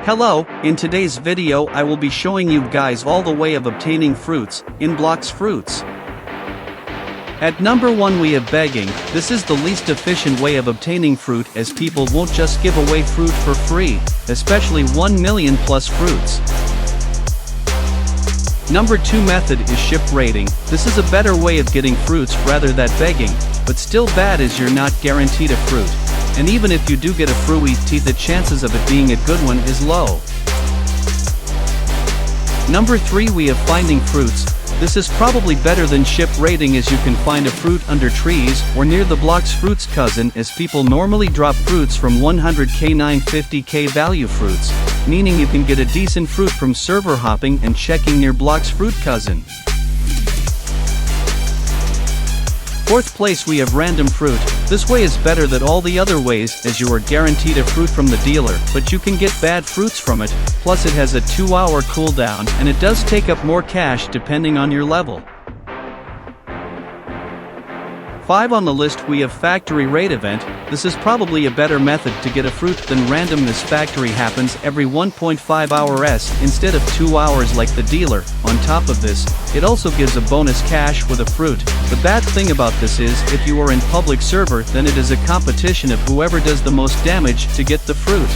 Hello, in today's video I will be showing you guys all the way of obtaining fruits, in BLOX fruits. At number 1 we have begging. This is the least efficient way of obtaining fruit as people won't just give away fruit for free, especially 1 million plus fruits. Number 2 method is ship rating. This is a better way of getting fruits rather than begging, but still bad as you're not guaranteed a fruit. And even if you do get a fruit, the chances of it being a good one is low. Number 3 we have finding fruits. This is probably better than ship rating as you can find a fruit under trees or near the BLOX fruits cousin as people normally drop fruits from 100k 950k value fruits, meaning you can get a decent fruit from server hopping and checking near BLOX fruit cousin. 4th place we have random fruit. This way is better than all the other ways as you are guaranteed a fruit from the dealer, but you can get bad fruits from it, plus it has a 2-hour cooldown and it does take up more cash depending on your level. 5 on the list we have factory raid event. This is probably a better method to get a fruit than random as factory happens every 1.5 hours instead of 2 hours like the dealer. On top of this, it also gives a bonus cash with a fruit. The bad thing about this is if you are in public server then it is a competition of whoever does the most damage to get the fruit.